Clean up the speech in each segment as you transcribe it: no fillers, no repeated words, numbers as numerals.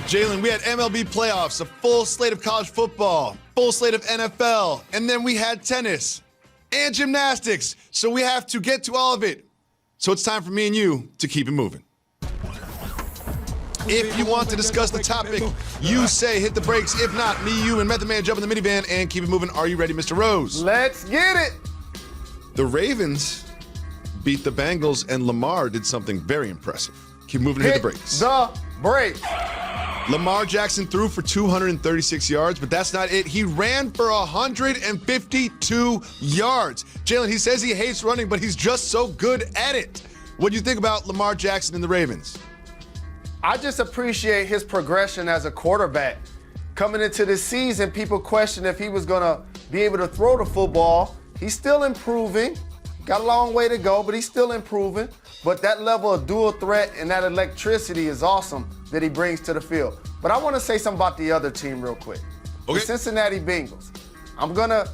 Jalen, we had MLB playoffs, a full slate of college football, full slate of NFL, and then we had tennis and gymnastics. So we have to get to all of it. So it's time for me and you to keep it moving. If you want to discuss the topic, you say hit the brakes. If not, me, you, and Method Man jump in the minivan and keep it moving. Are you ready, Mr. Rose? Let's get it. The Ravens beat the Bengals, and Lamar did something very impressive. Keep moving and hit the brakes. The brakes. Lamar Jackson threw for 236 yards, but that's not it. He ran for 152 yards. Jalen, he says he hates running, but he's just so good at it. What do you think about Lamar Jackson and the Ravens? I just appreciate his progression as a quarterback. Coming into this season, people questioned if he was going to be able to throw the football. He's still improving. Got a long way to go, but he's still improving. But that level of dual threat and that electricity is awesome that he brings to the field. But I want to say something about the other team real quick. Okay. The Cincinnati Bengals. I'm going to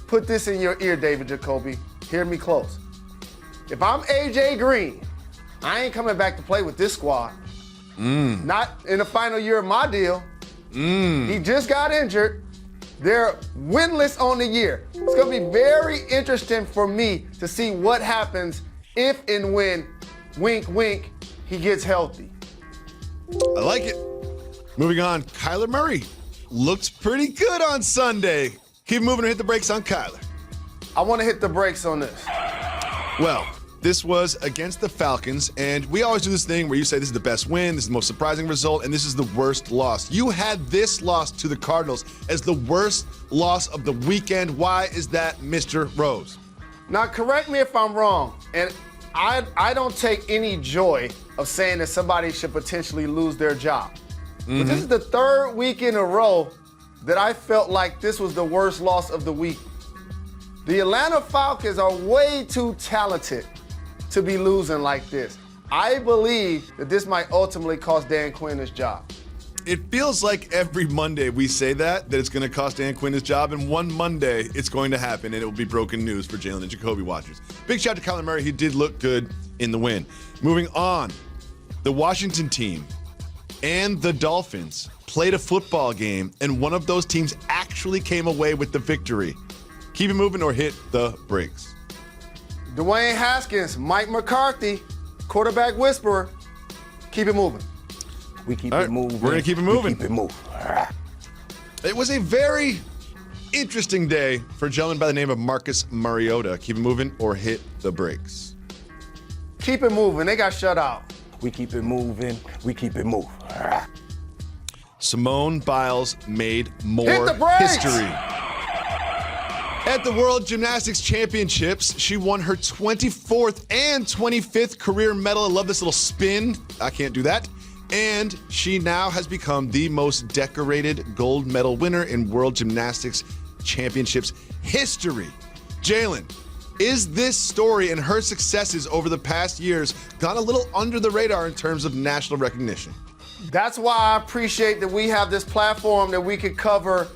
put this in your ear, David Jacoby. Hear me close. If I'm A.J. Green, I ain't coming back to play with this squad. Not in the final year of my deal. He just got injured. They're winless on the year. It's going to be very interesting for me to see what happens if and when, wink, wink, he gets healthy. I like it. Moving on, Kyler Murray looked pretty good on Sunday. Keep moving and hit the brakes on Kyler. I want to hit the brakes on this. Well, this was against the Falcons, and we always do this thing where you say this is the best win, this is the most surprising result, and this is the worst loss. You had this loss to the Cardinals as the worst loss of the weekend. Why is that, Mr. Rose? Now, correct me if I'm wrong, and I don't take any joy of saying that somebody should potentially lose their job. But this is the third week in a row that I felt like this was the worst loss of the week. The Atlanta Falcons are way too talented to be losing like this. I believe that this might ultimately cost Dan Quinn his job. It feels like every Monday we say that it's going to cost Dan Quinn his job, and one Monday it's going to happen, and it will be broken news for Jalen and Jacoby watchers. Big shout out to Kyler Murray. He did look good in the win. Moving on, the Washington team and the Dolphins played a football game, and one of those teams actually came away with the victory. Keep it moving or hit the brakes. Dwayne Haskins, Mike McCarthy, quarterback whisperer. Keep it moving. We keep it moving. We're going to keep it moving. We keep it moving. It was a very interesting day for a gentleman by the name of Marcus Mariota. Keep it moving or hit the brakes. Keep it moving. They got shut out. We keep it moving. We keep it moving. Simone Biles made more Hit the brakes! history. At the World Gymnastics Championships, she won her 24th and 25th career medal. I love this little spin. I can't do that. And she now has become the most decorated gold medal winner in World Gymnastics Championships history. Jalen, is this story and her successes over the past years gone a little under the radar in terms of national recognition? That's why I appreciate that we have this platform that we could cover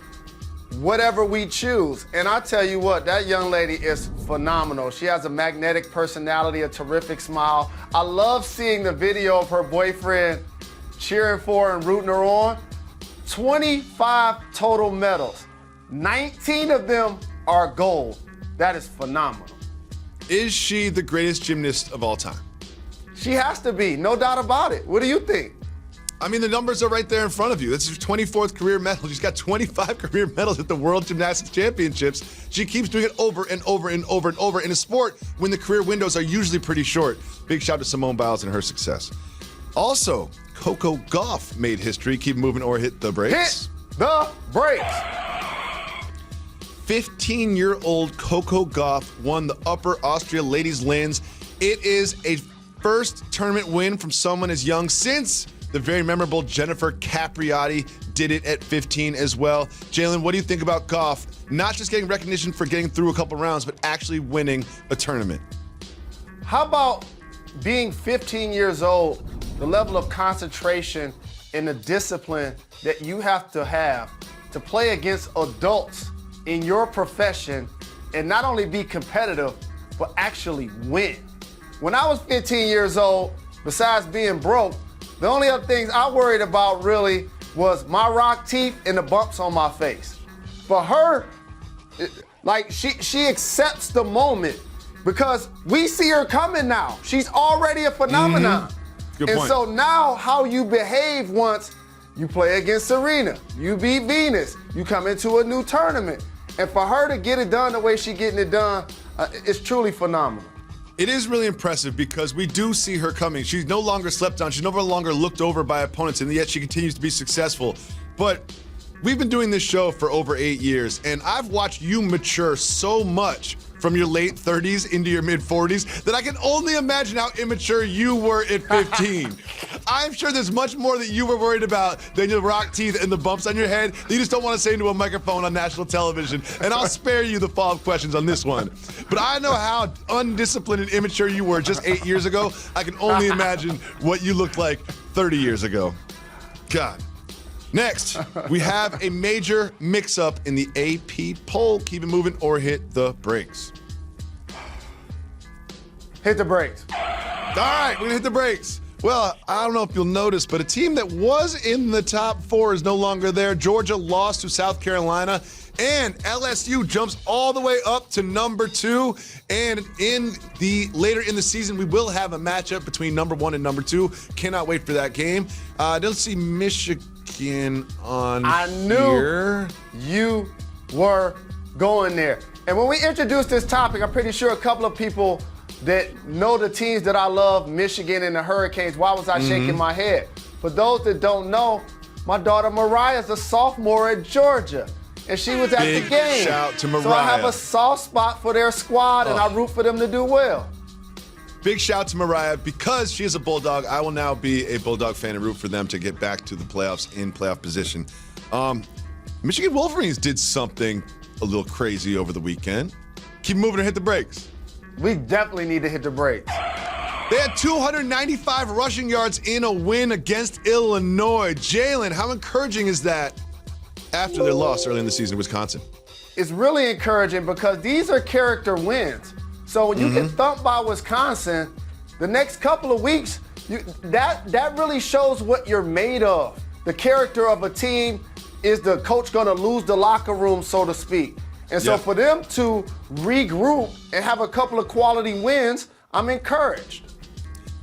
whatever we choose. And I tell you what, that young lady is phenomenal. She has a magnetic personality, a terrific smile. I love seeing the video of her boyfriend cheering for her and rooting her on. 25 total medals. 19 of them are gold. That is phenomenal. Is she the greatest gymnast of all time? She has to be, no doubt about it. What do you think? I mean, the numbers are right there in front of you. That's her 24th career medal. She's got 25 career medals at the World Gymnastics Championships. She keeps doing it over and over and over and over in a sport when the career windows are usually pretty short. Big shout out to Simone Biles and her success. Also, Coco Gauff made history. Keep moving or hit the brakes. Hit the brakes. 15-year-old Coco Gauff won the Upper Austria Ladies Linz. It is a first tournament win from someone as young since the very memorable Jennifer Capriati did it at 15 as well. Jalen, what do you think about Gauff not just getting recognition for getting through a couple rounds, but actually winning a tournament? How about being 15 years old, the level of concentration and the discipline that you have to play against adults in your profession and not only be competitive, but actually win. When I was 15 years old, besides being broke, The only other things I worried about really was my rock teeth and the bumps on my face. For her, like she accepts the moment because we see her coming now. She's already a phenomenon. Good and point. so now how you behave once you play against Serena, you beat Venus, you come into a new tournament. And for her to get it done the way she's getting it done, it's truly phenomenal. It is really impressive because we do see her coming. She's no longer slept on. She's no longer looked over by opponents, and yet she continues to be successful. But we've been doing this show for over 8 years, and I've watched you mature so much from your late 30s into your mid 40s that I can only imagine how immature you were at 15. I'm sure there's much more that you were worried about than your rock teeth and the bumps on your head that you just don't want to say into a microphone on national television. And I'll spare you the follow-up questions on this one. But I know how undisciplined and immature you were just 8 years ago. I can only imagine what you looked like 30 years ago. God. Next, we have a major mix-up in the AP poll. Keep it moving or hit the brakes. Hit the brakes. All right, we're gonna hit the brakes. Well, I don't know if you'll notice, but a team that was in the top 4 is no longer there. Georgia lost to South Carolina, and LSU jumps all the way up to number 2. And later in the season, we will have a matchup between number 1 and number 2. Cannot wait for that game. I don't see Michigan on I knew you were going there. And when we introduced this topic, I'm pretty sure a couple of people that know the teams that I love, Michigan and the Hurricanes, why was I shaking my head? For those that don't know, my daughter Mariah's a sophomore at Georgia, and she was at the game. Big shout to Mariah. So I have a soft spot for their squad, and I root for them to do well. Big shout to Mariah. Because she is a Bulldog, I will now be a Bulldog fan and root for them to get back to the playoffs in playoff position. Michigan Wolverines did something a little crazy over the weekend. Keep moving or hit the brakes. We definitely need to hit the brakes. They had 295 rushing yards in a win against Illinois. Jalen, how encouraging is that after their loss early in the season in Wisconsin? It's really encouraging because these are character wins. So when you get thumped by Wisconsin, the next couple of weeks, that really shows what you're made of. The character of a team. Is the coach going to lose the locker room, so to speak? And so for them to regroup and have a couple of quality wins, I'm encouraged.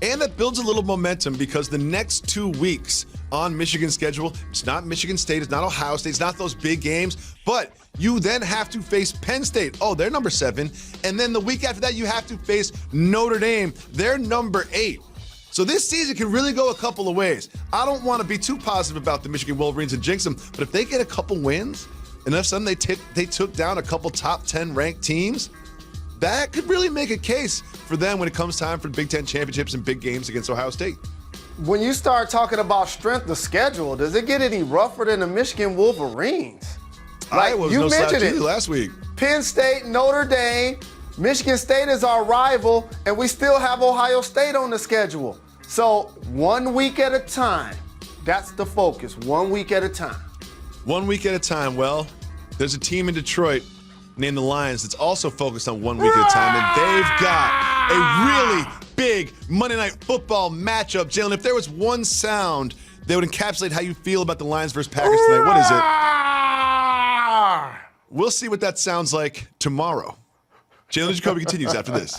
And that builds a little momentum because the next 2 weeks on Michigan's schedule, it's not Michigan State, it's not Ohio State, it's not those big games, but you then have to face Penn State. Oh, they're number 7. And then the week after that, you have to face Notre Dame. They're number 8. So this season can really go a couple of ways. I don't want to be too positive about the Michigan Wolverines and jinx them, but if they get a couple wins, and if suddenly they took down a couple top 10 ranked teams, that could really make a case for them when it comes time for Big Ten championships and big games against Ohio State. When you start talking about strength of schedule, does it get any rougher than the Michigan Wolverines? Iowa was you no slouch mentioned either it last week. Penn State, Notre Dame, Michigan State is our rival, and we still have Ohio State on the schedule. So 1 week at a time, that's the focus, 1 week at a time. 1 week at a time. Well, there's a team in Detroit named the Lions that's also focused on 1 week at a time, and they've got a really big Monday Night Football matchup. Jalen, if there was one sound that would encapsulate how you feel about the Lions versus Packers tonight, what is it? We'll see what that sounds like tomorrow. Jalen Jacoby continues after this.